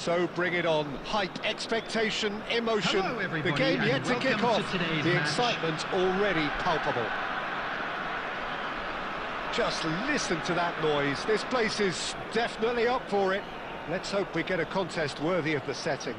So bring it on. Hype, expectation, emotion. Hello, the game yet to kick off. The match. Excitement already palpable. Just listen to that noise. This place is definitely up for it. Let's hope we get a contest worthy of the setting.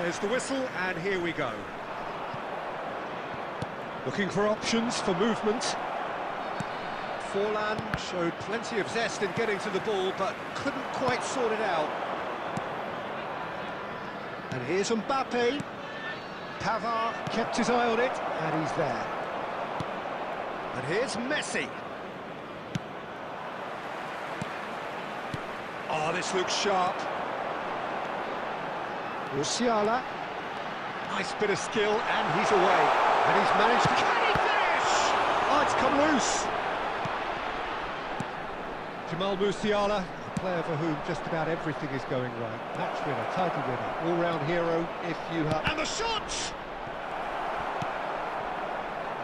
There's the whistle, and here we go. Looking for options for movement. Forlan showed plenty of zest in getting to the ball, but couldn't quite sort it out. And here's Mbappe. Pavard kept his eye on it, and he's there. And here's Messi. Oh, this looks sharp. Musiala. Nice bit of skill, and he's away. And he's managed to... Can he finish? Oh, it's come loose. Jamal Musiala, a player for whom just about everything is going right. Match winner, title winner, all-round hero if you have... And the shot!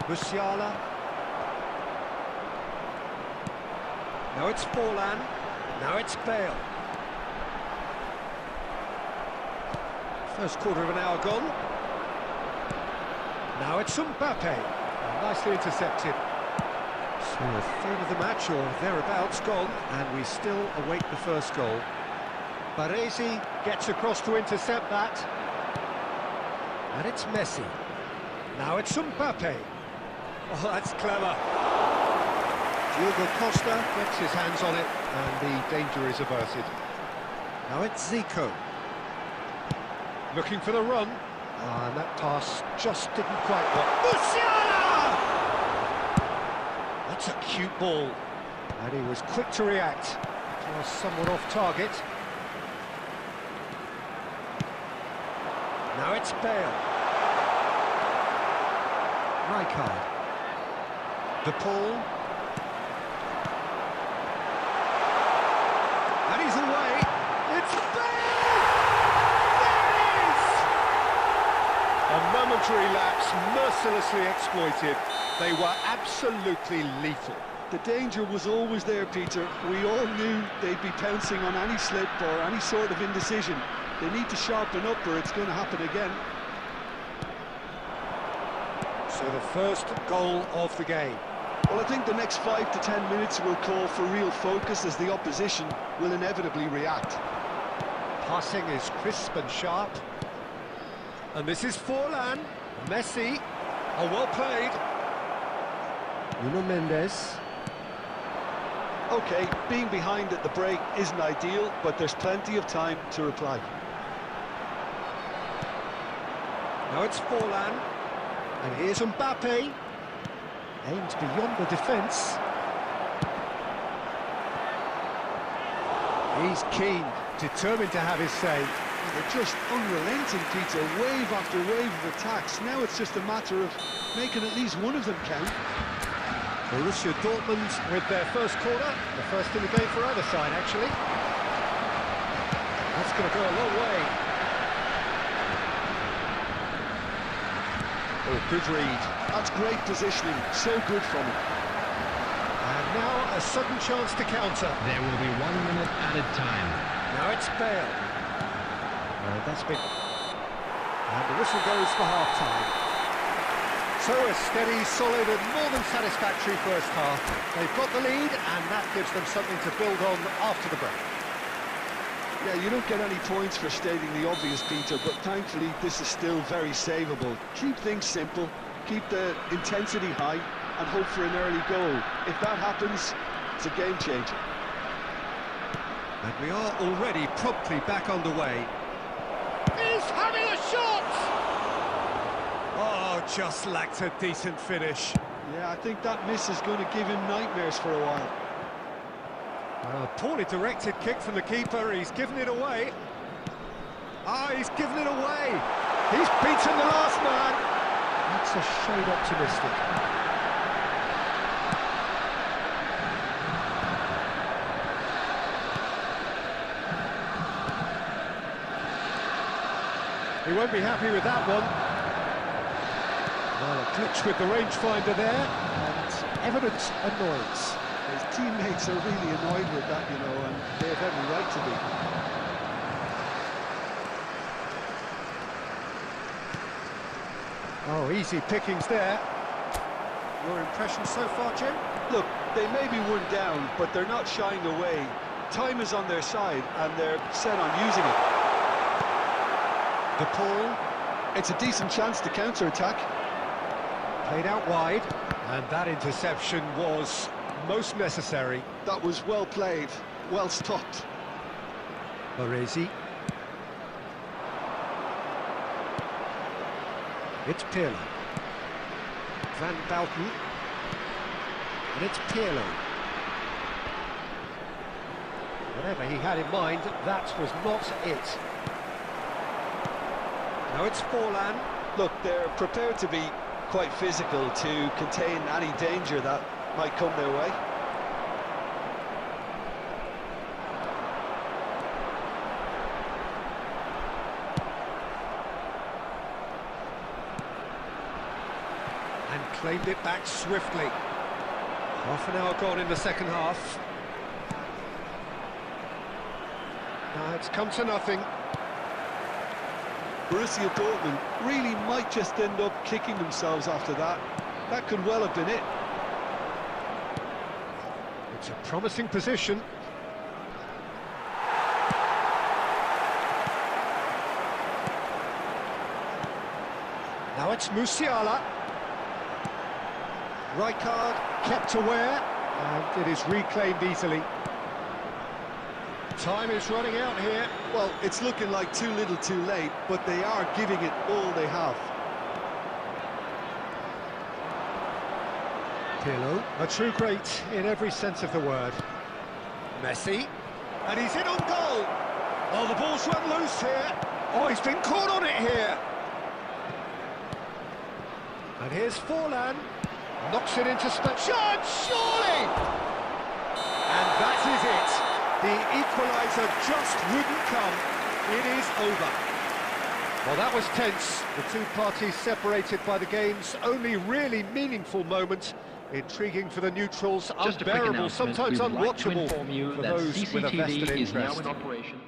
Musiala. Now it's Forlan. Now it's Bale. First quarter of an hour gone. Now it's Mbappe. Nicely intercepted. So a third of the match, or thereabouts, gone, and we still await the first goal. Baresi gets across to intercept that. And it's Messi. Now it's Mbappe. Oh, that's clever. Diogo Costa gets his hands on it, and the danger is averted. Now it's Zico. Looking for the run. And that pass just didn't quite work. Musiala! That's a cute ball. And he was quick to react. It was somewhat off target. Now it's Bale. Rijkaard. De Paul. And he's away. It's Bale! A momentary lapse, mercilessly exploited. They were absolutely lethal. The danger was always there, Peter. We all knew they'd be pouncing on any slip or any sort of indecision. They need to sharpen up or it's going to happen again. So the first goal of the game. Well, I think the next 5 to 10 minutes will call for real focus as the opposition will inevitably react. Passing is crisp and sharp. And this is Forlan. Messi. Oh, well played. Nuno Mendes. OK, being behind at the break isn't ideal, but there's plenty of time to reply. Now it's Forlan. And here's Mbappe. Aimed beyond the defence. He's keen, determined to have his say. They're just unrelenting, Peter, wave after wave of attacks. Now it's just a matter of making at least one of them count. Borussia Dortmund with their first corner, the first in the game for either side, actually. That's going to go a long way. Oh, good read. That's great positioning, so good from him. And now a sudden chance to counter. There will be 1 minute added time. Now it's Bale. That's been... And the whistle goes for half-time. So a steady, solid and more than satisfactory first half. They've got the lead and that gives them something to build on after the break. Yeah, you don't get any points for stating the obvious, Peter, but thankfully this is still very savable. Keep things simple, keep the intensity high and hope for an early goal. If that happens, it's a game changer. And we are already promptly back underway. He's having a shot! Oh, just lacked a decent finish. Yeah, I think that miss is going to give him nightmares for a while. A poorly directed kick from the keeper, he's given it away. He's given it away. He's beaten the last man. That's a shade optimistic. He won't be happy with that one. Well, a glitch with the rangefinder there, and evident annoyance. His teammates are really annoyed with that, you know, and they have every right to be. Oh, easy pickings there. Your impression so far, Jim? Look, they may be one down, but they're not shying away. Time is on their side, and they're set on using it. The pull. It's a decent chance to counter-attack. Played out wide, and that interception was most necessary. That was well played, well stopped. Baresi. It's Pirlo. Van Bouten. And it's Pirlo. Whatever he had in mind, that was not it. Now it's Forlan. Look, they're prepared to be quite physical to contain any danger that might come their way. And claimed it back swiftly. Half an hour gone in the second half. Now it's come to nothing. Borussia Dortmund really might just end up kicking themselves after that. That could well have been it. It's a promising position. Now it's Musiala. Rijkaard kept aware, and it is reclaimed easily. Time is running out here. Well, it's looking like too little too late, but they are giving it all they have. Pirlo, a true great in every sense of the word. Messi, and he's in on goal. Oh, the ball's run loose here. Oh, he's been caught on it here. And here's Forlan, knocks it into space. Shot, surely! And that is it. The equaliser just wouldn't come. It is over. Well, that was tense. The two parties separated by the game's only really meaningful moment. Intriguing for the neutrals, unbearable, sometimes unwatchable for those with a vested CCTV is now interest. in operation.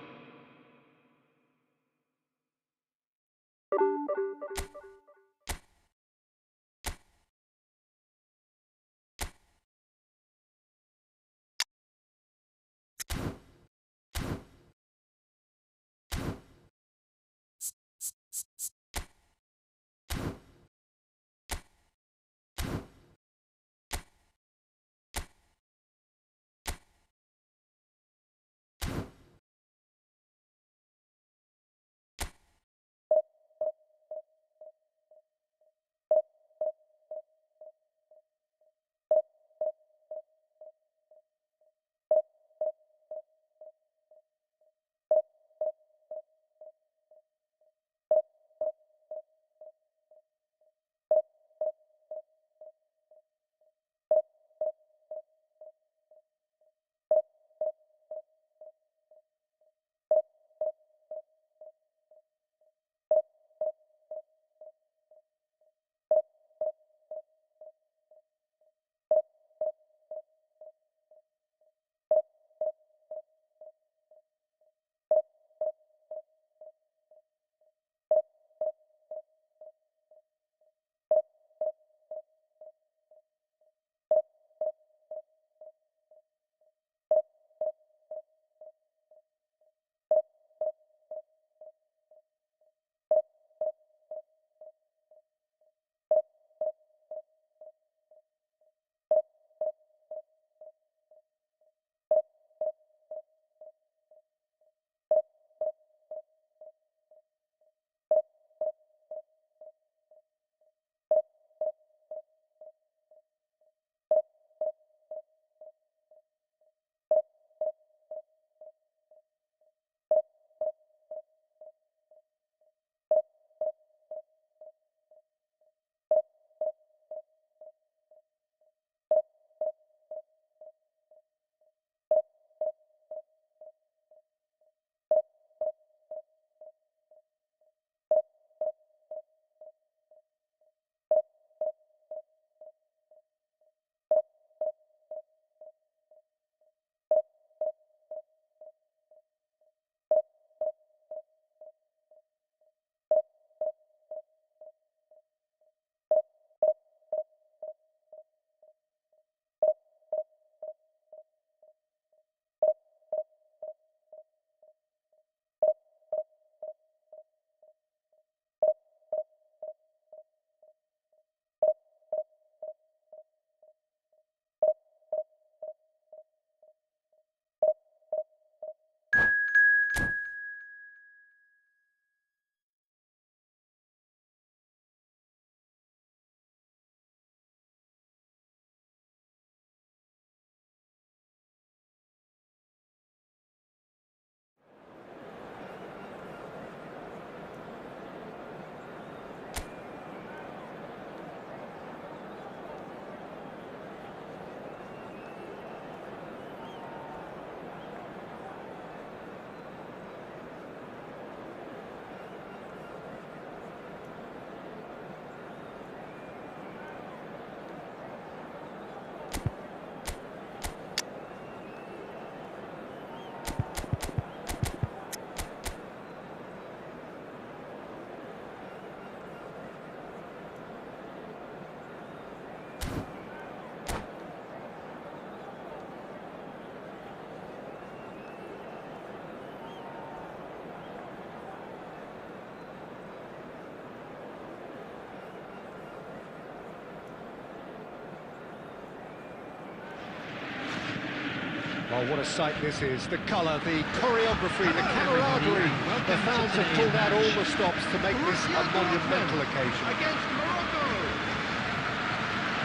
Oh, what a sight this is. The colour, the choreography, the camaraderie. The fans have pulled out all the stops to make this a monumental occasion. Against Morocco.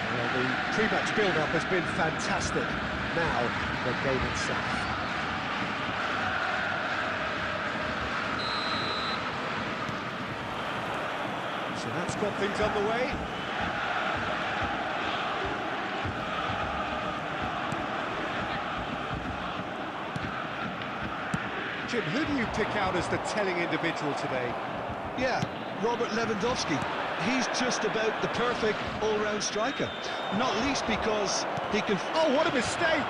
Well, the pre-match build-up has been fantastic. Now, the game itself. So that's got things underway. Jim, who do you pick out as the telling individual today? Yeah, Robert Lewandowski. He's just about the perfect all-round striker. Not least because he can... Oh, what a mistake!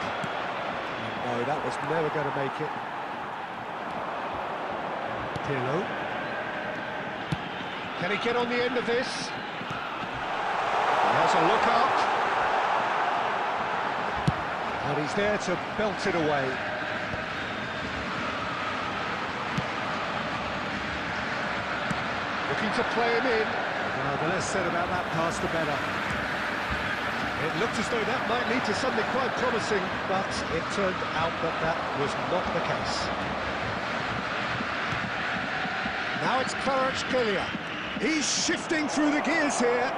No, that was never going to make it. Pirlo. Can he get on the end of this? He has a look up. And he's there to belt it away. Looking to play him in. Well, the less said about that pass, the better. It looked as though that might lead to something quite promising, but it turned out that that was not the case. Now it's Kvaratskhelia. He's shifting through the gears here.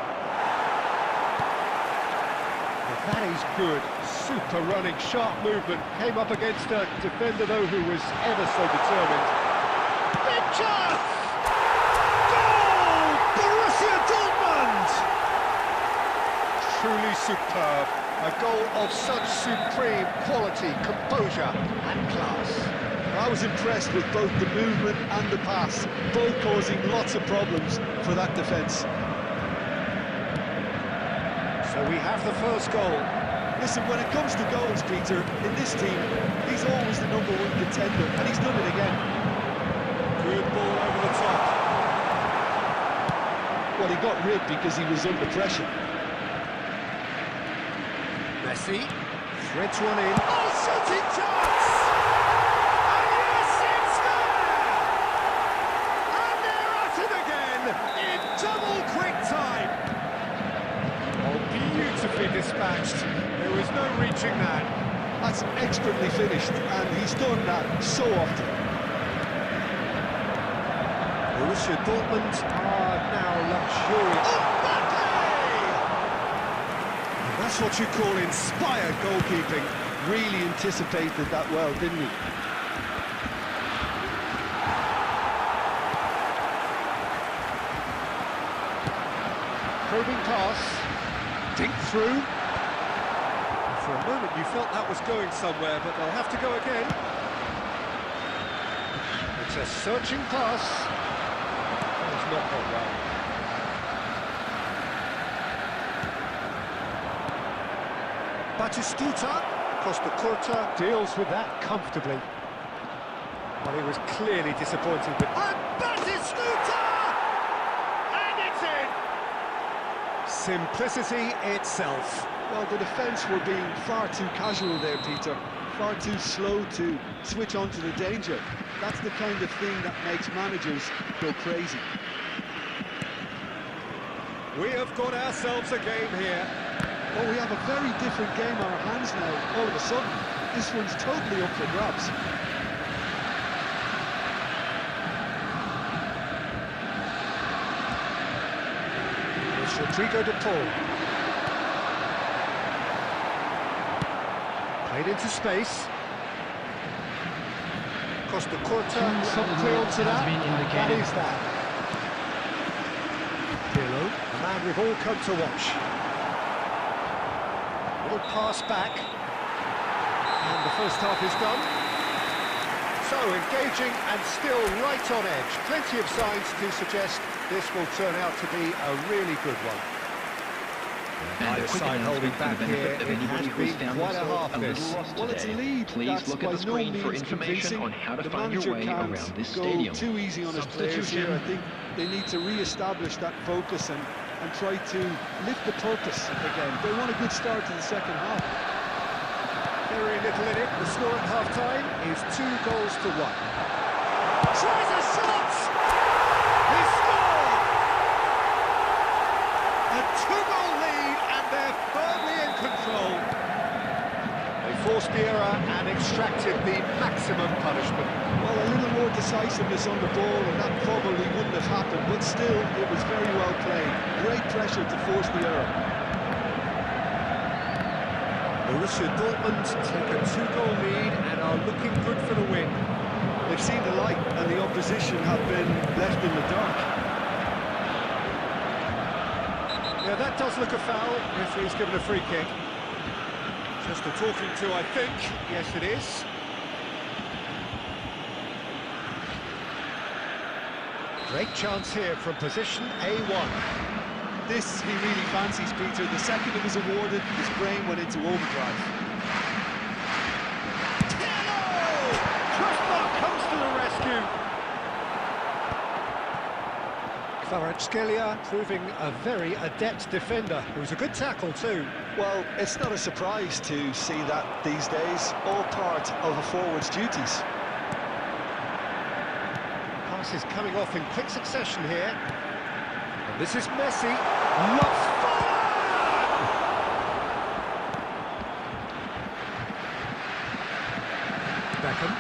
But that is good. Super running, sharp movement. Came up against a defender, though, who was ever so determined. Big chance! Truly superb. A goal of such supreme quality, composure and class. I was impressed with both the movement and the pass, both causing lots of problems for that defence. So we have the first goal. Listen, when it comes to goals, Peter, in this team, he's always the #1 contender, and he's done it again. Good ball over the top. Well, he got rid because he was under pressure. Messi threads one in. Oh, shooting chance! And yes, it's there! And they're at it again in double quick time. Oh, beautifully dispatched. There was no reaching that. That's expertly finished, and he's done that so often. Borussia Dortmund are now luxurious. That's what you call inspired goalkeeping. Really anticipated that well, didn't he? Probing pass. Dink through. For a moment you felt that was going somewhere, but they'll have to go again. It's a searching pass. It's not gone well. Batistuta, Costa Curta, deals with that comfortably. Well, he was clearly disappointed with... And Batistuta! And it's in! Simplicity itself. Well, the defence were being far too casual there, Peter. Far too slow to switch on to the danger. That's the kind of thing that makes managers go crazy. We have got ourselves a game here. Well, we have a very different game on our hands now, all of a sudden. This one's totally up for grabs. It's Rodrigo de Paul. Played into space. Costa Curta, play onto that. That is that. Pirlo, a man we've all come to watch. Little pass back, and the first half is done. So engaging and still right on edge. Plenty of signs to suggest this will turn out to be a really good one. Either side holding back here, it has been quite a half this. Well, it's a lead. Please look at the screen for information on how to find your way around this stadium. Too easy on his players here. I think they need to re-establish that focus and try to lift the purpose again. They want a good start to the second half. Very little in it. The score at half-time is 2-1. Tries a shot! He scored! A 2-goal lead, and they're firmly in control. They forced the error and extracted the maximum punishment. Well, a little more decisiveness on the ball and that probably wouldn't have happened, but still, it was very well played. Great pressure to force the error. Borussia Dortmund take a 2-goal lead and are looking good for the win. They've seen the light and the opposition have been left in the dark. Yeah, that does look a foul. Referee's given a free kick. Just a talking to, I think. Yes, it is. Great chance here from position A1. This he really fancies, Peter. The second it was awarded, his brain went into overdrive. Crossbar comes to the rescue. Kvaratskhelia proving a very adept defender. It was a good tackle too. Well, it's not a surprise to see that these days, all part of a forward's duties. Passes coming off in quick succession here. And this is Messi. Lost forward! Beckham.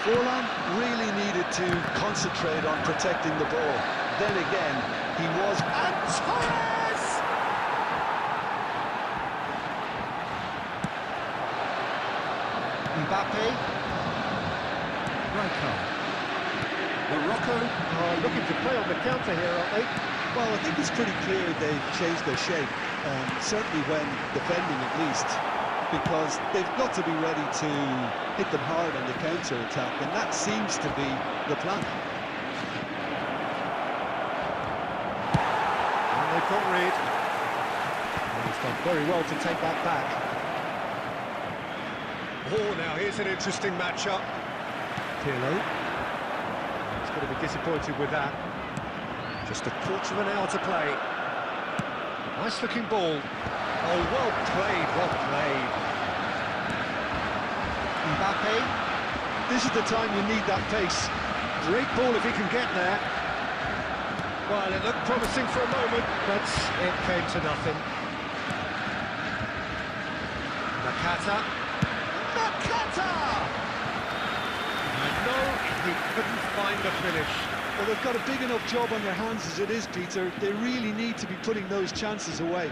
Forlan really needed to concentrate on protecting the ball. Then again, he was... And Torres! Mbappe. Rijkaard. Morocco are looking to play on the counter here, aren't they? Well, I think it's pretty clear they've changed their shape, certainly when defending at least, because they've got to be ready to hit them hard on the counter-attack, and that seems to be the plan. And they've got Reed. And he's done very well to take that back. Oh, now here's an interesting matchup. Pirlo. He's going to be disappointed with that. Just a quarter of an hour to play. Nice looking ball. Oh, well played, well played. Mbappe. This is the time you need that pace. Great ball if he can get there. Well, it looked promising for a moment, but it came to nothing. Nakata. Nakata! And no, he couldn't find the finish. Well, they've got a big enough job on their hands as it is, Peter. They really need to be putting those chances away.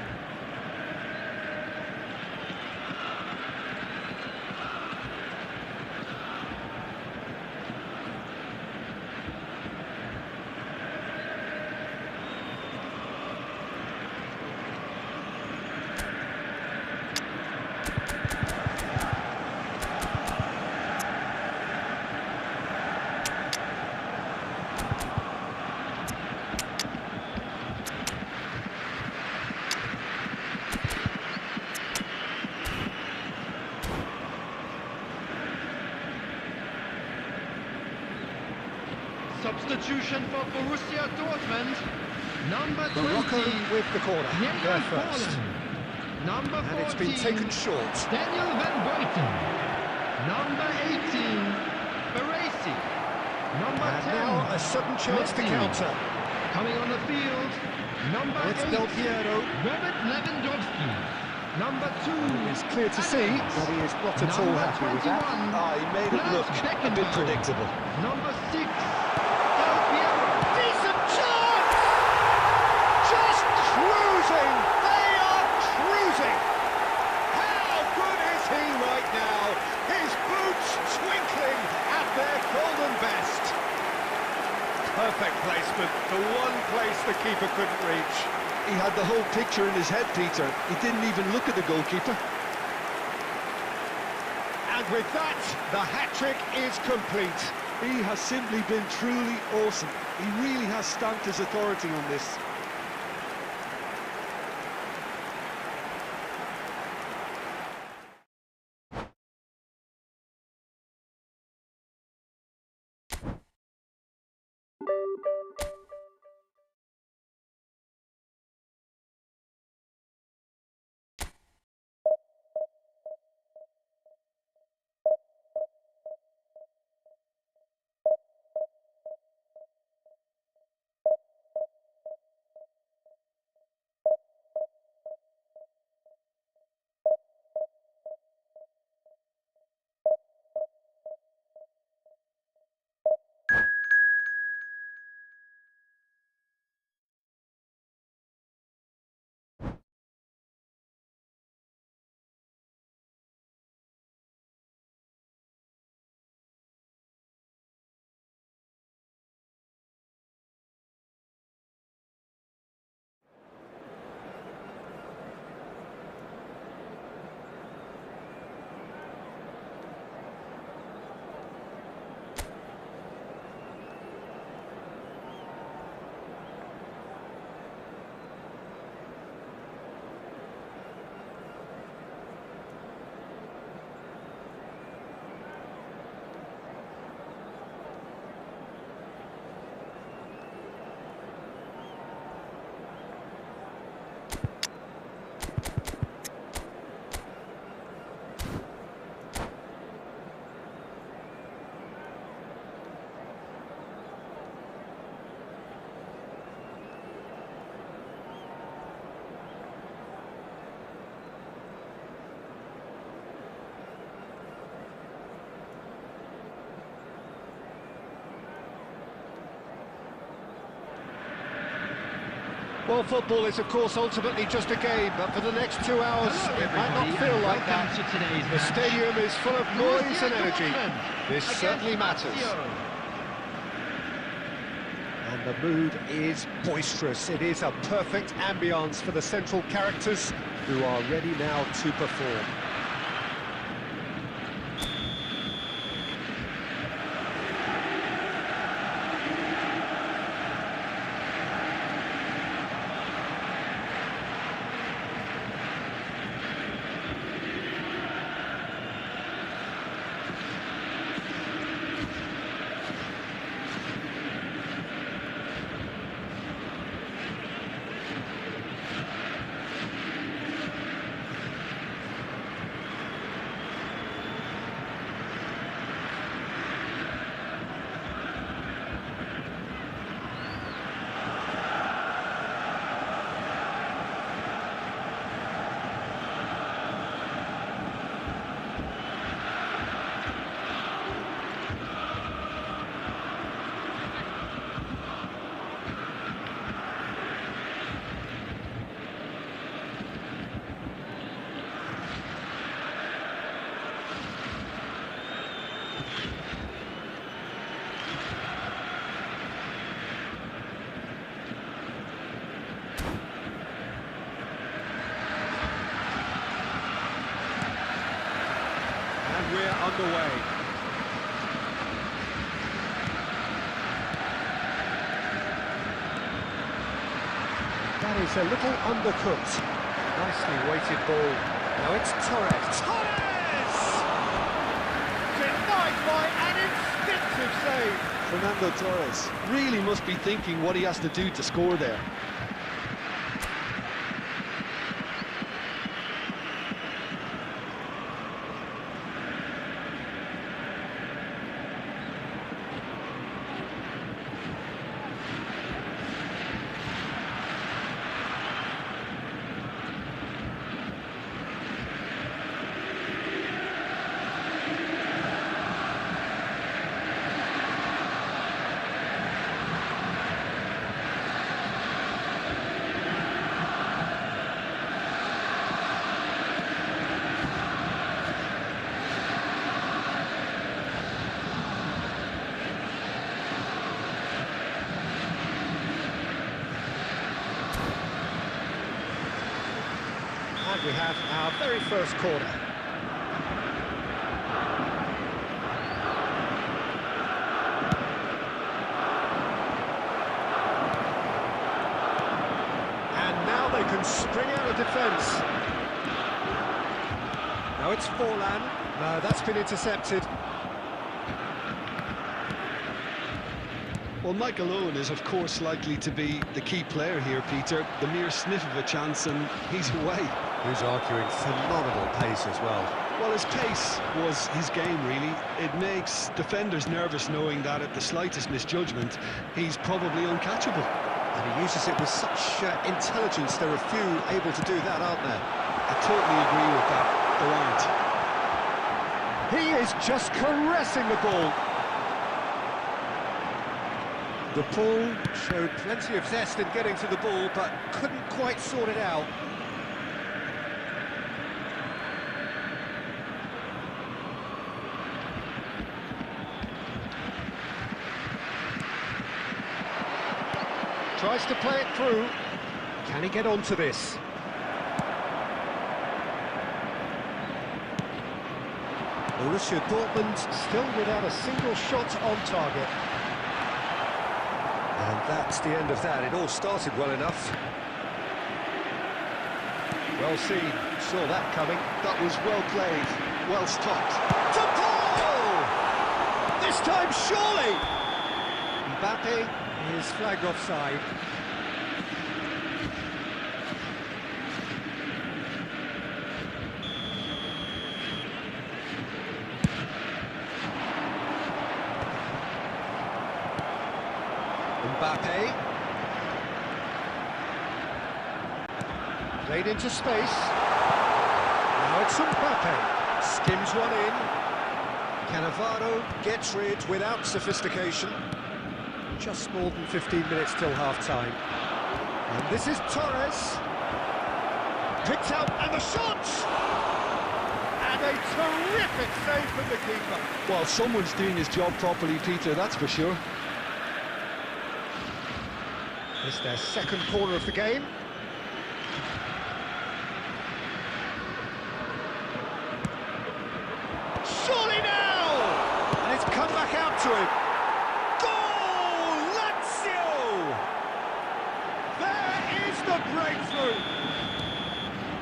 Substitution for Borussia Dortmund. Number 20. Morocco with the corner. They're first. Number 14. And it's been taken short. Daniel Van Buiten. Number 18. Baresi. Number And 10. now a sudden chance to Messi. counter. Coming on the field. Number It's 8. Del Piero. Robert Lewandowski. Number 2. It's clear to see that he is not at all happy with that. He made it look a bit predictable. Number 6. Del Piero. Decent chance! Just cruising! They are cruising! How good is he right now? His boots twinkling at their golden best. Perfect placement, the one place the keeper couldn't reach. He had the whole picture in his head, Peter. He didn't even look at the goalkeeper. And with that, the hat-trick is complete. He has simply been truly awesome. He really has stamped his authority on this. Well, football is, of course, ultimately just a game, but for the next 2 hours, it might not feel like that. The stadium is full of noise and energy. This certainly matters. And the mood is boisterous. It is a perfect ambience for the central characters who are ready now to perform. We're underway. That is a little undercooked. Nicely weighted ball. Now it's Torres. Torres! Denied by an instinctive save. Fernando Torres really must be thinking what he has to do to score there. And we have our very first corner. And now they can spring out of defence. Now it's Forlan. No, that's been intercepted. Well, Michael Owen is, of course, likely to be the key player here, Peter. The mere sniff of a chance and he's away. Who's arguing phenomenal pace as well. Well, his pace was his game, really. It makes defenders nervous knowing that at the slightest misjudgment, he's probably uncatchable. And he uses it with such intelligence. There are few able to do that, aren't there? I totally agree with that. There aren't. He is just caressing the ball. The ball showed plenty of zest in getting to the ball, but couldn't quite sort it out. Tries to play it through. Can he get onto this? Borussia Dortmund still without a single shot on target. And that's the end of that. It all started well enough. Well seen. Saw that coming. That was well played. Well stopped. To Paul! This time, surely! Mbappe is flagged offside. Mbappe. Played into space. Now it's Mbappe. Skims one in. Cannavaro gets rid without sophistication. Just more than 15 minutes till half-time. And this is Torres. Picked out, and the shot! And a terrific save from the keeper. Well, someone's doing his job properly, Peter, that's for sure. It's their second corner of the game. Surely now! And it's come back out to him. Goal! Lazio! There is the breakthrough!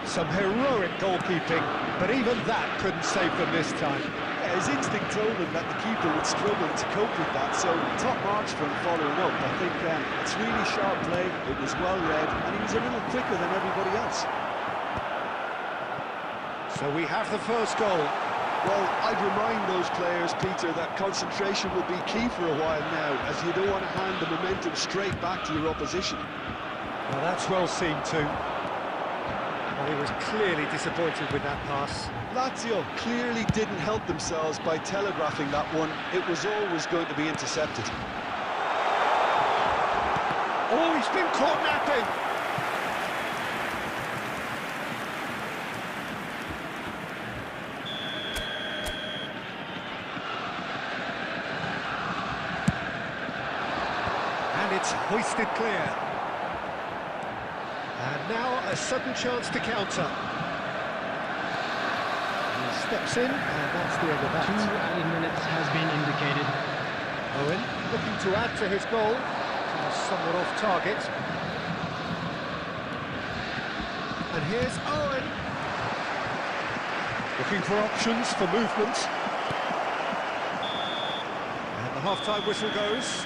Some heroic goalkeeping, but even that couldn't save them this time. Yeah, his instinct told him that the keeper would struggle to cope with that, so top marks for him following up. I think it's really sharp play, it was well read, and he was a little quicker than everybody else. So we have the first goal. Well, I'd remind those players, Peter, that concentration will be key for a while now, as you don't want to hand the momentum straight back to your opposition. Well, that's well seen too. Well, he was clearly disappointed with that pass. Lazio clearly didn't help themselves by telegraphing that one. It was always going to be intercepted. Oh, he's been caught napping! And it's hoisted clear. And now a sudden chance to counter. He steps in, and that's the end of that. 2 added minutes has been indicated. Owen looking to add to his goal. Somewhat off target. And here's Owen. Looking for options for movement. And the half-time whistle goes.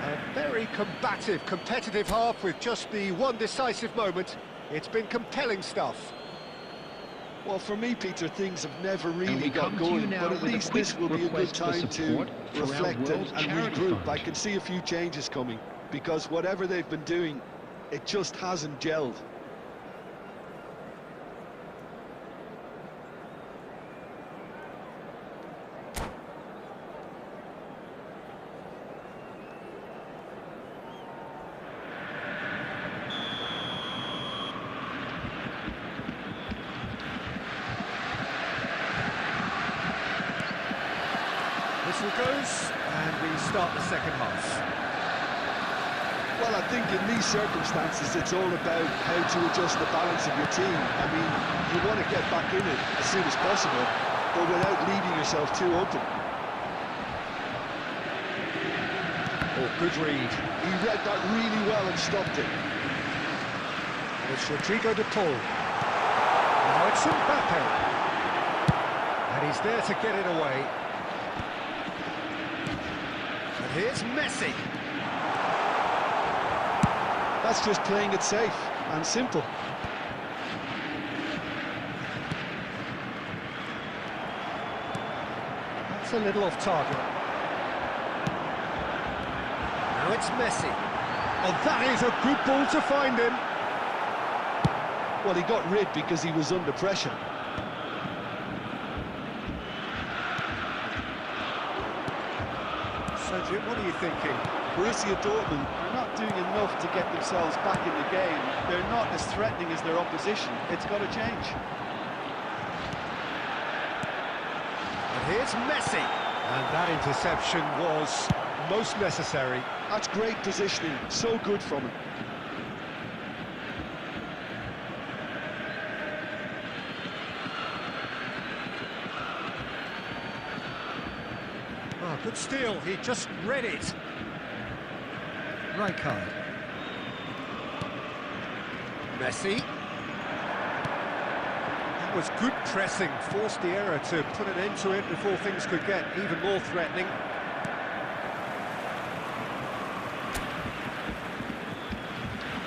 A very combative, competitive half with just the one decisive moment. It's been compelling stuff. Well, for me, Peter, things have never really got come to going, you now but at with a least quick this will be a good request for time to support for our reflect and World Charity regroup. Fund. I can see a few changes coming, because whatever they've been doing, it just hasn't gelled. Whistle goes, and we start the second half. Well, I think in these circumstances, it's all about how to adjust the balance of your team. I mean, you want to get back in it as soon as possible, but without leaving yourself too open. Oh, good read. He read that really well and stopped it. It's Rodrigo de Paul. Now it's Mbappe. And he's there to get it away. And here's Messi. That's just playing it safe and simple. That's a little off target. Now it's Messi. And that is a good ball to find him. Well, he got rid because he was under pressure. So, Jim, what are you thinking? Borussia Dortmund are not doing enough to get themselves back in the game. They're not as threatening as their opposition. It's got to change. And here's Messi. And that interception was most necessary. That's great positioning. So good from him. Oh, good steal. He just read it. Right card. Messi. That was good pressing. Forced the error to put an end to it before things could get even more threatening.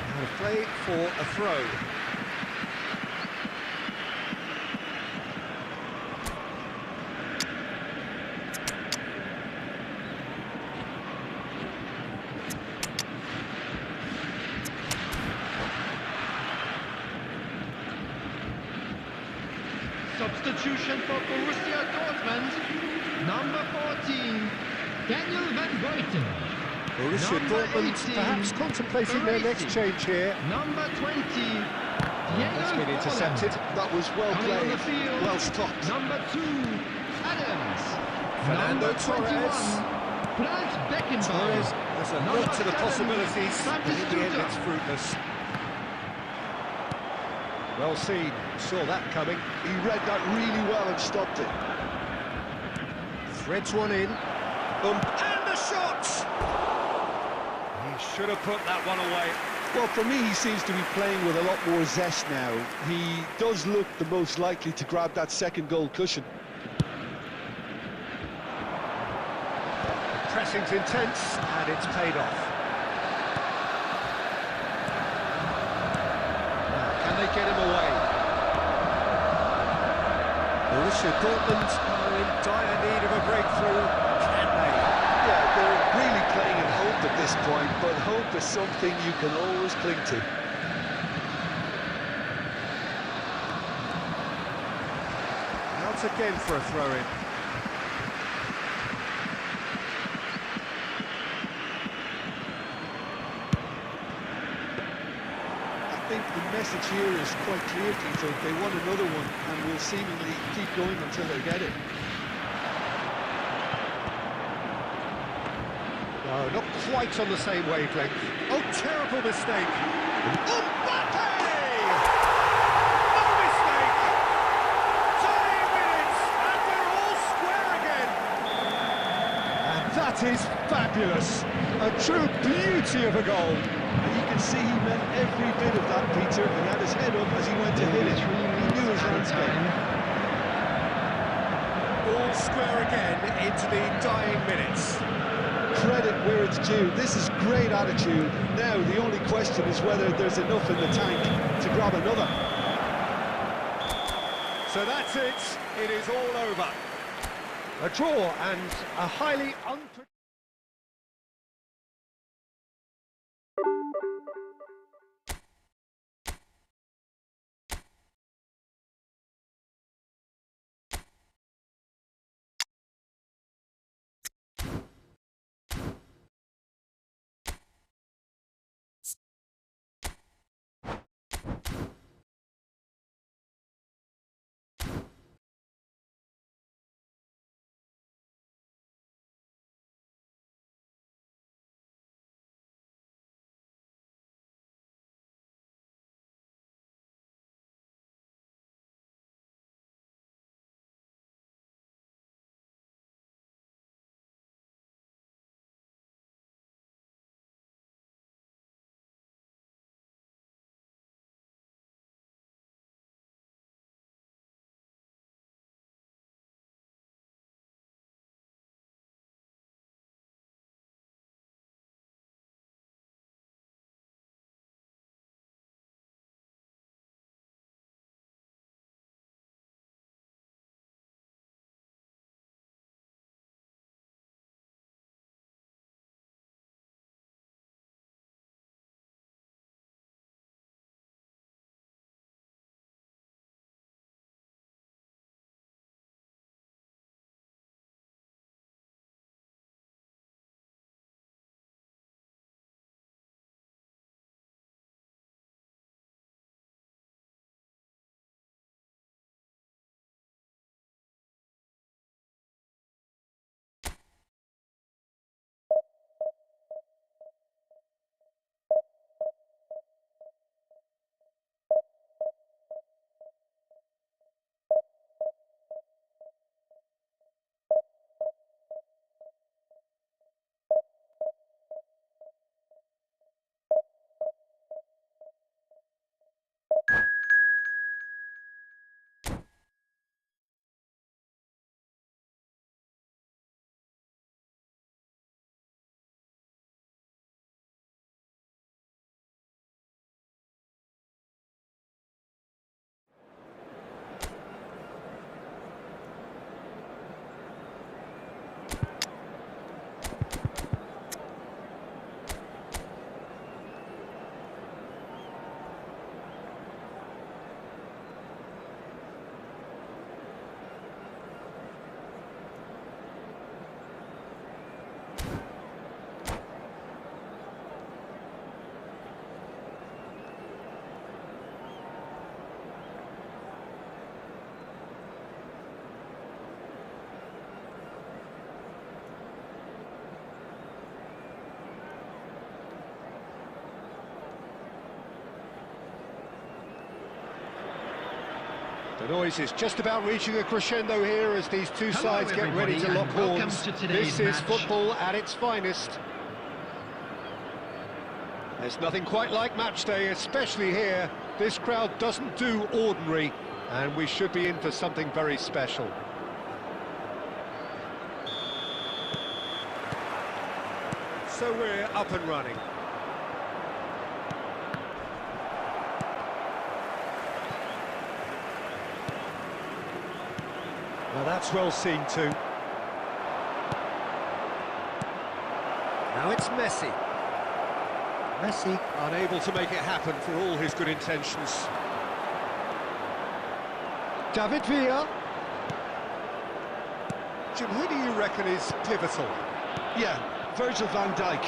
Now to play for a throw. Substitution for Borussia Dortmund, number 14, Daniel van Buiten. Borussia Dortmund perhaps contemplating their next change here. Number 20. That's been intercepted. That was well played, well stopped. Number 2, Adams. Fernando Number 21, Torres. Franz Beckenbauer. Torres has a nod to the possibilities, but in the end Batistuta. it's fruitless. Well seen, saw that coming. He read that really well and stopped it. Threads one in. And the shot! He should have put that one away. Well, for me, he seems to be playing with a lot more zest now. He does look the most likely to grab that second goal cushion. Pressing's intense, and it's paid off. Now, can they get him away? Borussia Dortmund are in dire need of a breakthrough. Can they? Yeah, they're really playing in hope at this point, but hope is something you can always cling to. Out again for a throw-in. I think the message here is quite clear, Tito. They want another one and will seemingly keep going until they get it. No, not quite on the same wavelength. Oh, terrible mistake. Mbappe! No mistake! 30 minutes, and we're all square again. And that is fabulous. A true beauty of a goal. And you can see he meant every bit of that, Peter. He had his head up as he went to hit it. He knew his landscape. All square again into the dying minutes. Credit where it's due. This is great attitude. Now the only question is whether there's enough in the tank to grab another. So that's it. It is all over. A draw and a highly unpredictable... The noise is just about reaching a crescendo here as these two sides get ready to lock horns. This is football at its finest. There's nothing quite like match day, especially here. This crowd doesn't do ordinary, and we should be in for something very special. So we're up and running. Well, that's well seen too. Now it's Messi. Messi unable to make it happen for all his good intentions. David Villa. Jim, who do you reckon is pivotal? Yeah, Virgil van Dijk.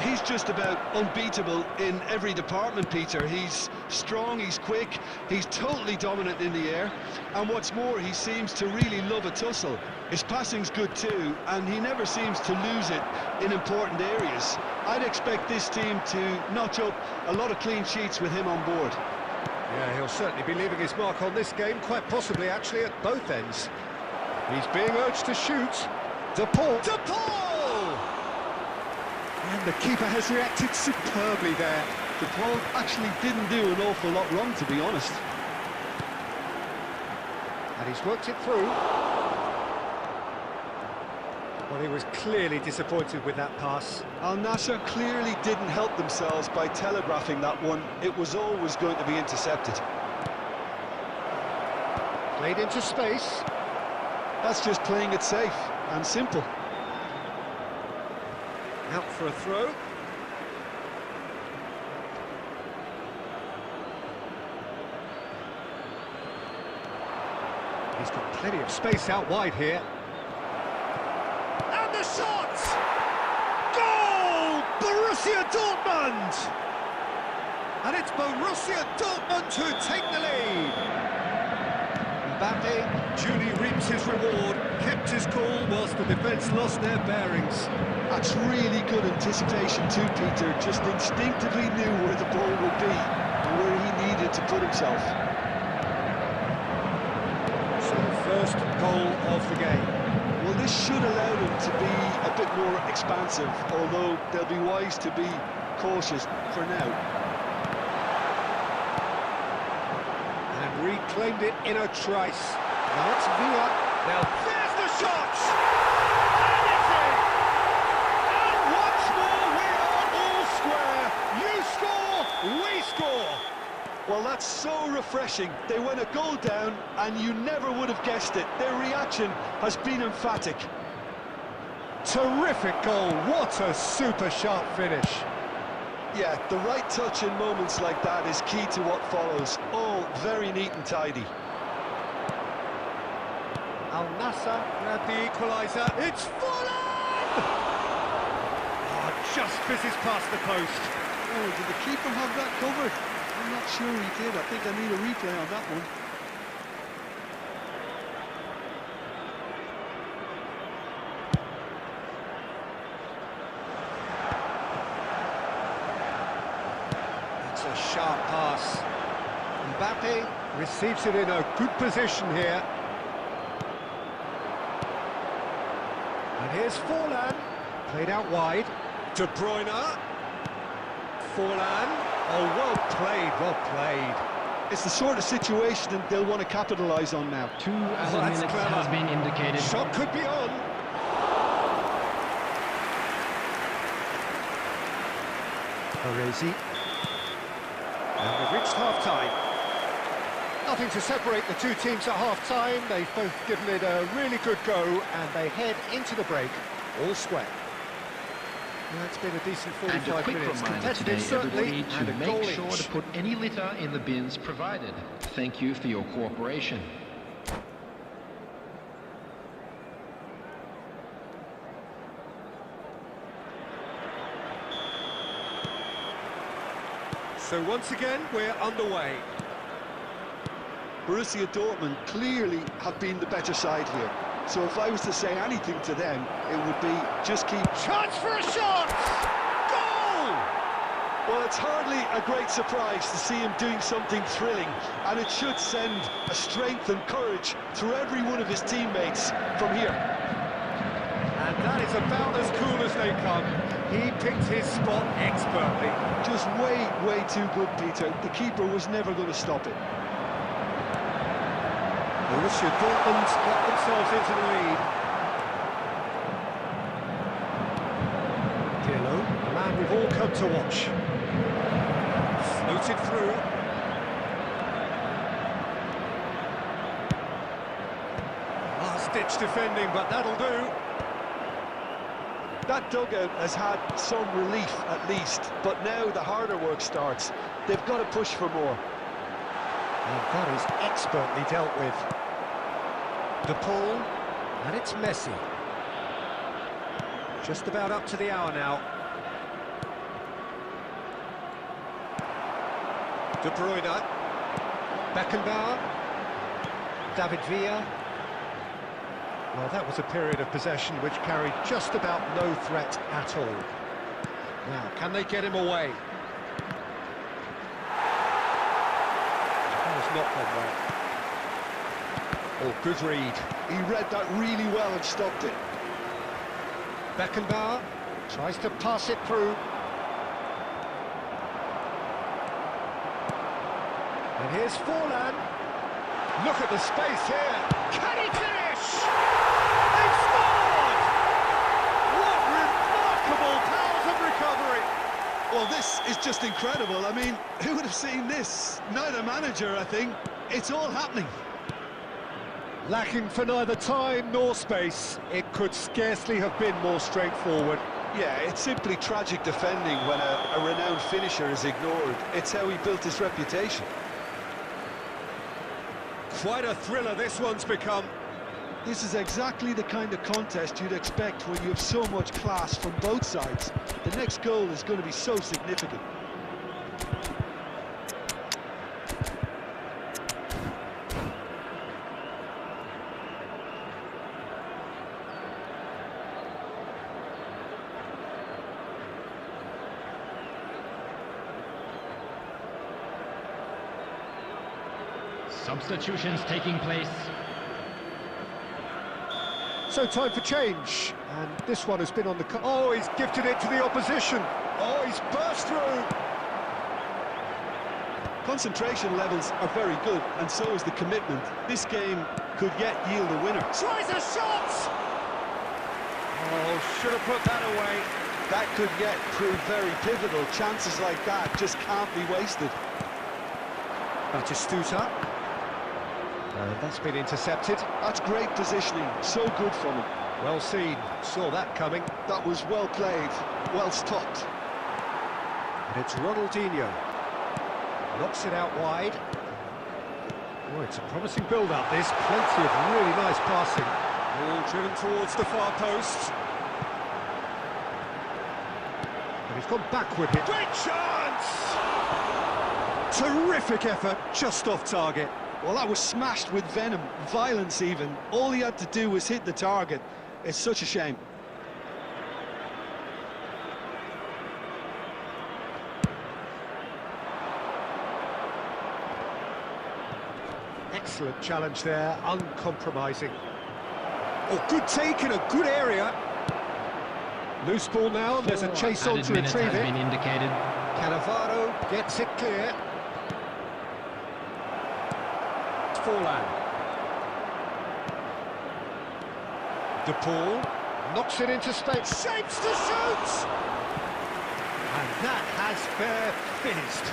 He's just about unbeatable in every department, Peter. He's strong, he's quick, he's totally dominant in the air, and what's more, he seems to really love a tussle. His passing's good too, and he never seems to lose it in important areas. I'd expect this team to notch up a lot of clean sheets with him on board. Yeah, he'll certainly be leaving his mark on this game, quite possibly actually at both ends. He's being urged to shoot. De Paul! And the keeper has reacted superbly there. De Paul actually didn't do an awful lot wrong, to be honest. And he's worked it through. Well, he was clearly disappointed with that pass. Al Nassr clearly didn't help themselves by telegraphing that one. It was always going to be intercepted. Played into space. That's just playing it safe and simple. Out for a throw. He's got plenty of space out wide here. And the shot! Goal! Borussia Dortmund! And it's Borussia Dortmund who take the lead. Mbappe duly reaps his reward, kept his cool whilst the defence lost their bearings. That's really good anticipation too, Peter. Just instinctively knew where the ball would be and where he needed to put himself. So the first goal of the game. Well, this should allow them to be a bit more expansive, although they'll be wise to be cautious for now. And reclaimed it in a trice. Now it's Villa. Now there's the shot! And it's in! And once more we are all square. You score, we score. Well, that's so refreshing. They went a goal down and you never would have guessed it. Their reaction has been emphatic. Terrific goal. What a super sharp finish. Yeah, the right touch in moments like that is key to what follows. All very neat and tidy. Al Nassr grabbed the equaliser. It's Fulham! Oh, just fizzes past the post. Oh, did the keeper have that covered? I'm not sure he did. I think I need a replay on that one. It's a sharp pass. Mbappe receives it in a good position here. And here's Forlan, played out wide. De Bruyne. Forlan. Oh, well played. It's the sort of situation that they'll want to capitalise on now. 2 minutes has been indicated. Shot could be on. Parisi. And we've reached half-time. Nothing to separate the two teams at half-time. They've both given it a really good go, and they head into the break all square. Well, it's been a decent 45 minutes. Competitive, certainly, to and a goal make sure each. to put any litter in the bins provided. Thank you for your cooperation. So once again, we're underway. Borussia Dortmund clearly have been the better side here. So if I was to say anything to them, it would be just keep... Chance for a shot! Goal! Well, it's hardly a great surprise to see him doing something thrilling, and it should send a strength and courage through every one of his teammates from here. And that is about as cool as they come. He picked his spot expertly. Just way too good, Peter. The keeper was never going to stop it. Borussia Dortmund got themselves into the lead. Pirlo, the man we've all come to watch. Floated through. Last-ditch defending, but that'll do. That dugout has had some relief, at least, but now the harder work starts. They've got to push for more. And that is expertly dealt with. De Paul, and it's Messi. Just about up to the hour now. De Bruyne, Beckenbauer, David Villa. Well, that was a period of possession which carried just about no threat at all. Now, can they get him away? That was not gone well. Oh, good read. He read that really well and stopped it. Beckenbauer tries to pass it through. And here's Forlan. Look at the space here. Can he finish? They've scored! What remarkable powers of recovery! Well, this is just incredible. I mean, who would have seen this? Neither manager, I think. It's all happening. Lacking for neither time nor space, it could scarcely have been more straightforward. Yeah, it's simply tragic defending when a renowned finisher is ignored. It's how he built his reputation. Quite a thriller this one's become. This is exactly the kind of contest you'd expect when you have so much class from both sides. The next goal is going to be so significant. Substitutions taking place. So time for change, and this one has been on the... Oh, he's gifted it to the opposition. Oh, he's burst through. Concentration levels are very good, and so is the commitment. This game could yet yield a winner. Tries a shot! Oh, should have put that away. That could yet prove very pivotal. Chances like that just can't be wasted. Batistuta. And that's been intercepted. That's great positioning, so good from him. Well seen, saw that coming. That was well played, well stopped. And it's Ronaldinho. Knocks it out wide. Oh, it's a promising build-up, this. Plenty of really nice passing. All driven towards the far post. And he's gone backward here. Great chance! Terrific effort, just off target. Well, that was smashed with venom, violence even. All he had to do was hit the target. It's such a shame. Excellent challenge there, uncompromising. Oh, good take in a good area. Loose ball now, there's a chase on to retrieve it. Been indicated. Cannavaro gets it clear. Forlan. De Paul knocks it into space, shapes to shoot! And that has fair finished.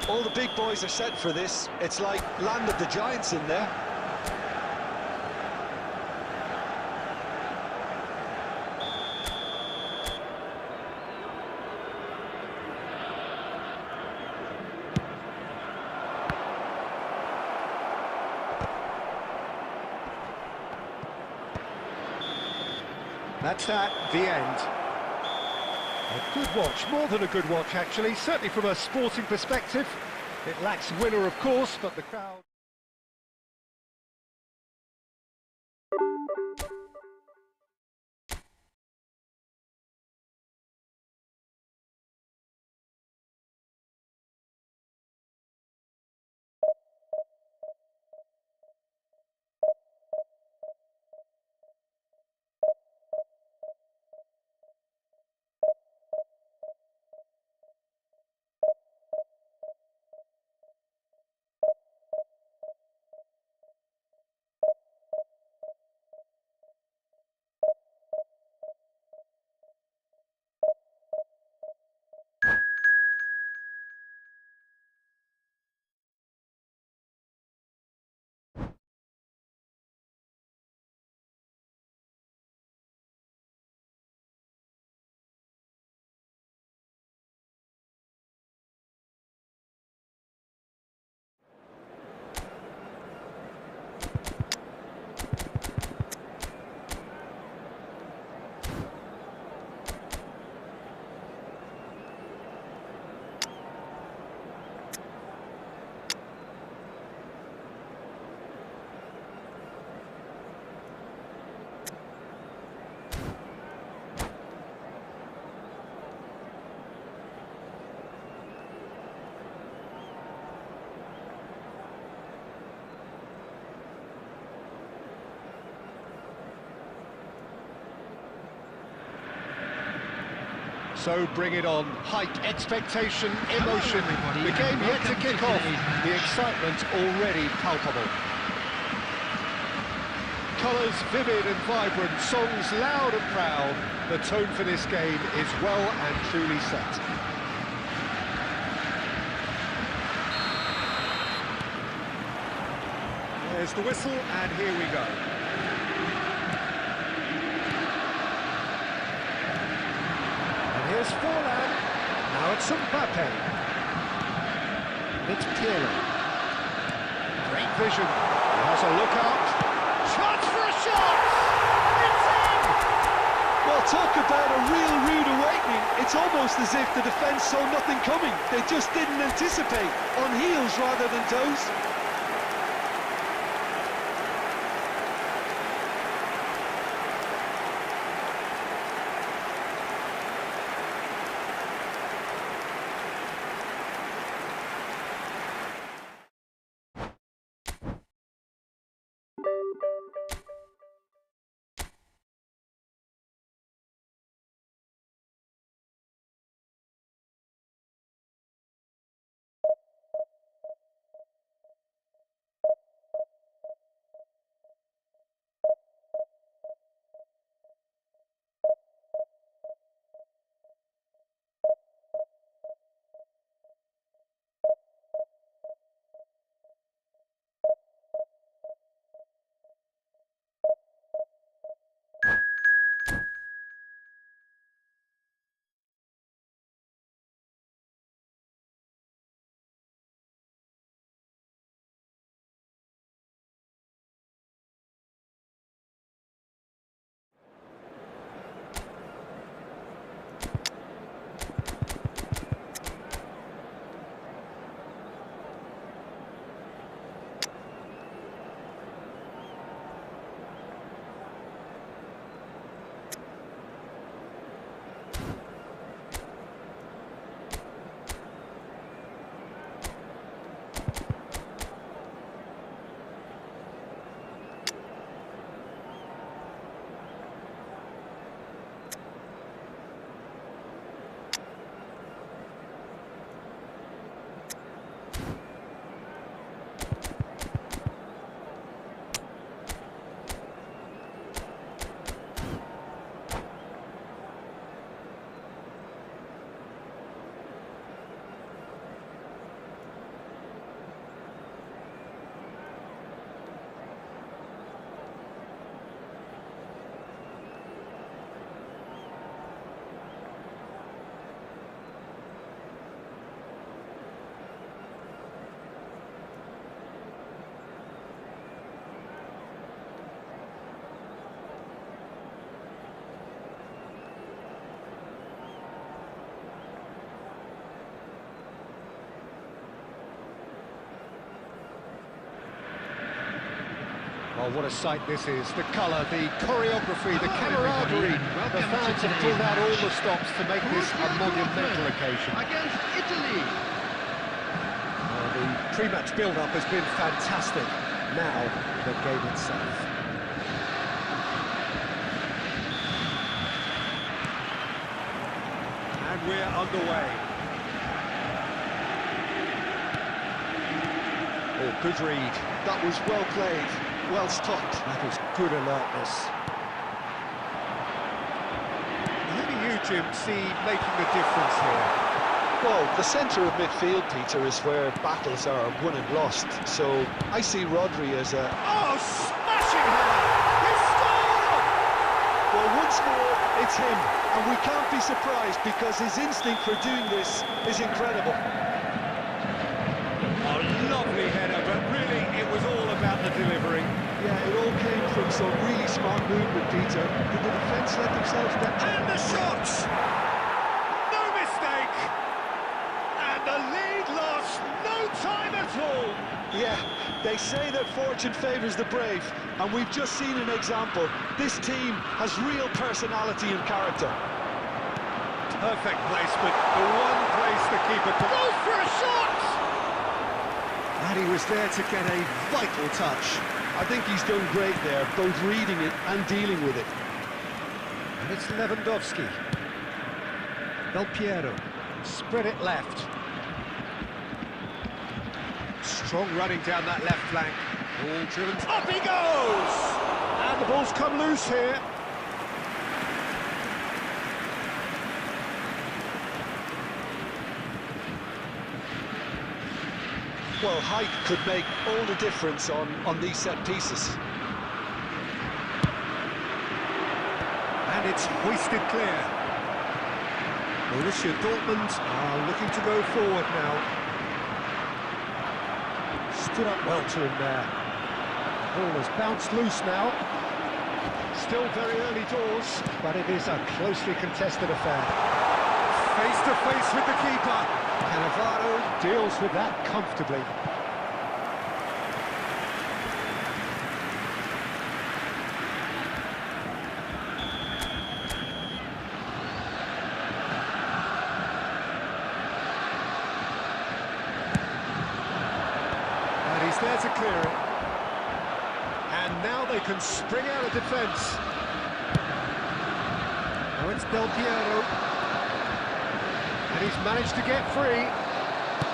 All the big boys are set for this. It's like land of the giants in there. That's that, the end. A good watch, more than a good watch actually, certainly from a sporting perspective. It lacks winner of course, but the crowd... So bring it on. Hype, expectation, emotion. The game yet to kick off. The excitement already palpable. Colours vivid and vibrant, songs loud and proud. The tone for this game is well and truly set. There's the whistle, and here we go. And here's Forlan. Now it's Mbappe. It's Pirlo. Great vision. He has a look out. Chance for a shot! It's in! Well, talk about a real rude awakening. It's almost as if the defence saw nothing coming. They just didn't anticipate. On heels rather than toes. Oh, what a sight this is. The colour, the choreography, the camaraderie. The fans have pulled out all the stops to make this a monumental occasion. Against Italy. The pre-match build-up has been fantastic. Now, the game itself. And we're underway. Oh, good read. That was well played. Well stopped. That is good alertness. Who do you, Jim, see making the difference here? Well, the centre of midfield, Peter, is where battles are won and lost. So I see Rodri as a... Oh, smashing header! He scored! Well, once more, it's him. And we can't be surprised because his instinct for doing this is incredible. A lovely header, but really it was all about the delivery. Yeah, it all came from some really smart movement, Peter. Did the defence let themselves down? And the shot! No mistake! And the lead lost no time at all! Yeah, they say that fortune favours the brave, and we've just seen an example. This team has real personality and character. Perfect placement, the one place the keeper could... Goes for a shot! And he was there to get a vital touch. I think he's done great there, both reading it and dealing with it. And it's Lewandowski. Del Piero, spread it left. Strong running down that left flank. Ball driven, up he goes! And the ball's come loose here. Well, height could make all the difference on these set pieces. And it's hoisted clear. Borussia Dortmund are looking to go forward now. Stood up well to him there. Ball has bounced loose now. Still very early doors, but it is a closely contested affair. Face to face with the keeper. Cannavaro deals with that comfortably. And he's there to clear it. And now they can spring out of defence. Now it's Del Piero. And he's managed to get free.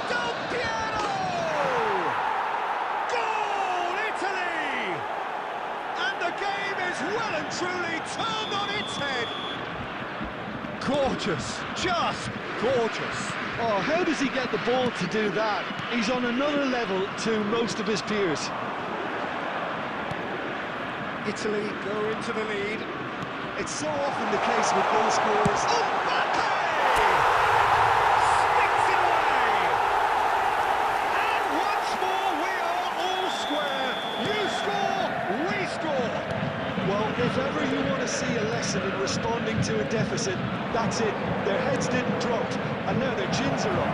Del Piero! Goal, Italy! And the game is well and truly turned on its head. Gorgeous, just gorgeous. Oh, how does he get the ball to do that? He's on another level to most of his peers. Italy go into the lead. It's so often the case with goal scorers. If ever you want to see a lesson in responding to a deficit, that's it. Their heads didn't drop, and now their chins are up.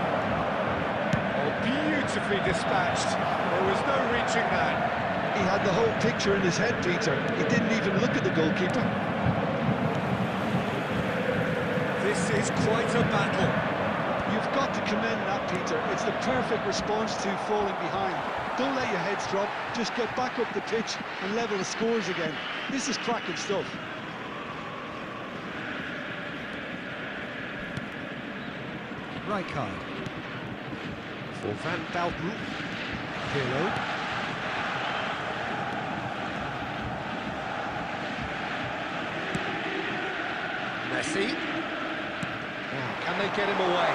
Oh, beautifully dispatched. There was no reaching that. He had the whole picture in his head, Peter. He didn't even look at the goalkeeper. This is quite a battle. You've got to commend that, Peter. It's the perfect response to falling behind. Don't let your heads drop, just get back up the pitch and level the scores again. This is cracking stuff. Rijkaard. For Van Belten. Pirlo. Messi. Now, can they get him away?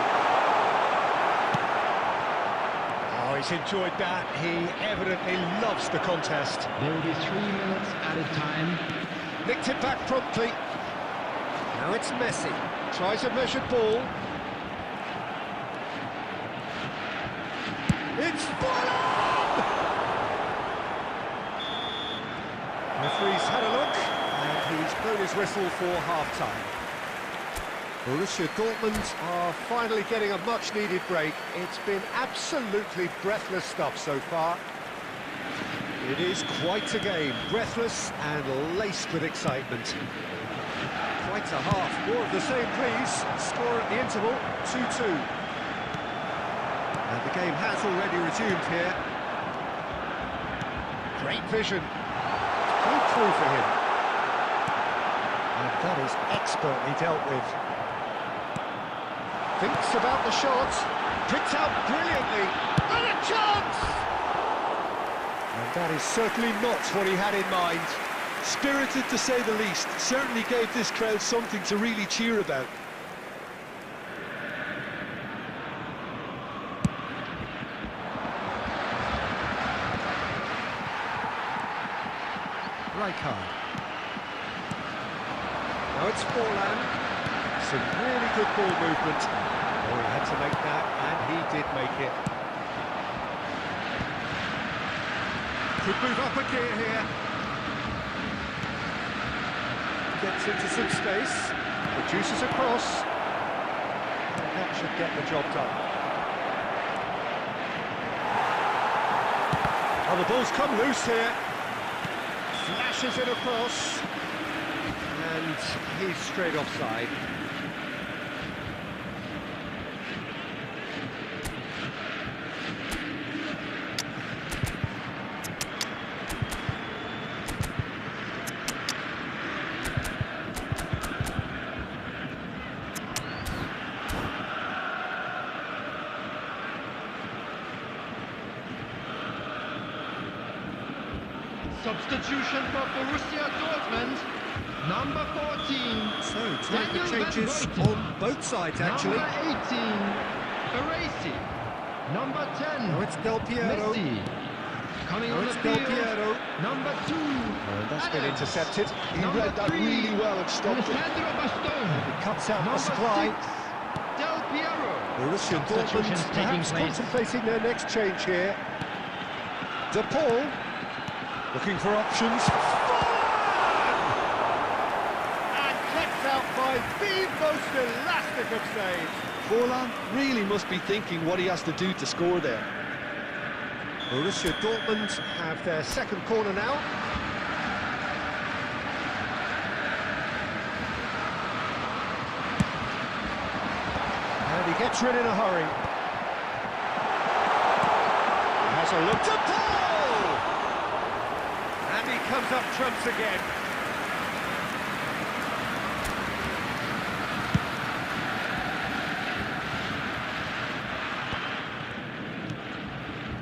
Oh, he's enjoyed that. He evidently loves the contest. There will be 3 minutes added time. Nicked it back promptly. Now it's Messi. Tries a measured ball. It's full on! Referee's had a look, and he's blown his whistle for half-time. Borussia Dortmund are finally getting a much-needed break. It's been absolutely breathless stuff so far. It is quite a game, breathless and laced with excitement. Quite a half, more of the same please. Score at the interval, 2-2. And the game has already resumed here. Great vision. Good through for him. And that is expertly dealt with. Thinks about the shot, picked out brilliantly, and a chance! And that is certainly not what he had in mind. Spirited to say the least, certainly gave this crowd something to really cheer about. Rijkaard. Now it's Forlan. Some really good ball movement. Oh, he had to make that, and he did make it. Could move up a gear here. Gets into some space, produces a cross. And that should get the job done. Oh, the ball's come loose here. Flashes it across. And he's straight offside. Substitution for Borussia Dortmund, number 14. So, time for changes on both sides, actually. Number 18, Baresi. Number 10, Now it's Del Piero. Messi. Coming Now on the it's Del field, Piero. number 2, And that's been Adams. intercepted. He Number read that 3, really well and stopped it. Alessandro Bastoni. He cuts out the Number supply. 6, Del Piero. Borussia Dortmund Substitutions taking perhaps place. contemplating their next change here. De Paul looking for options. And kept out by the most elastic of saves. Forlan really must be thinking what he has to do to score there. Borussia Dortmund have their second corner now. And he gets rid in a hurry. Has a look to Paul! And he comes up trumps again.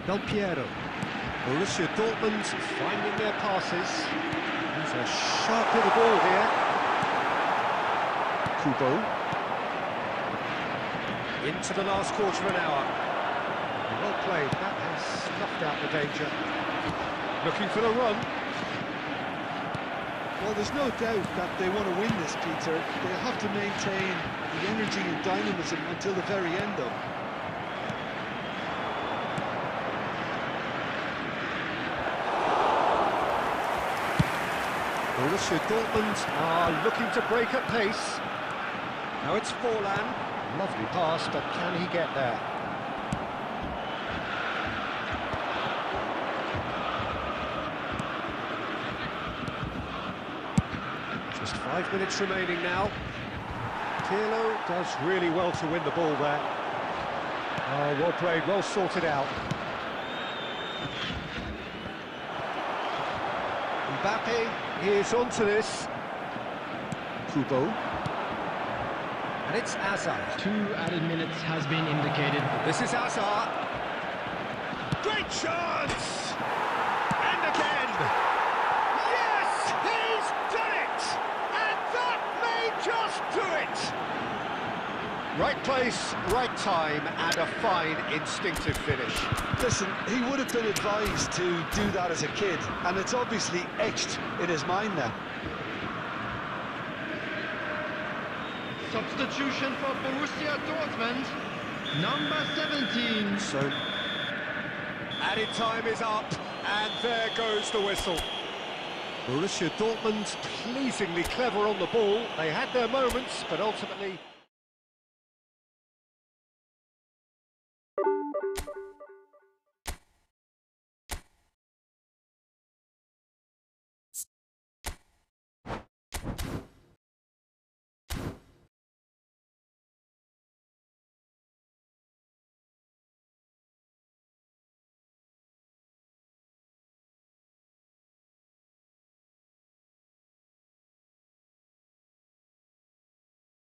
Del Piero. Borussia Dortmund finding their passes. He's a sharp little ball here. Kubo. Into the last quarter of an hour. Well played, that has snuffed out the danger. Looking for the run. Well, there's no doubt that they want to win this, Peter. They have to maintain the energy and dynamism until the very end, though. Borussia Dortmund are looking to break at pace. Now it's Forlan. Lovely pass, but can he get there? Just 5 minutes remaining now. Pirlo does really well to win the ball there. Oh, well played, well sorted out. Mbappe is onto this. Kubo. And it's Hazard. 2 added minutes has been indicated. This is Hazard. Great chance! And again! Yes, he's done it! And that may just do it! Right place, right time, and a fine instinctive finish. Listen, he would have been advised to do that as a kid, and it's obviously etched in his mind now. Substitution for Borussia Dortmund, number 17. So, added time is up, and there goes the whistle. Borussia Dortmund pleasingly clever on the ball. They had their moments, but ultimately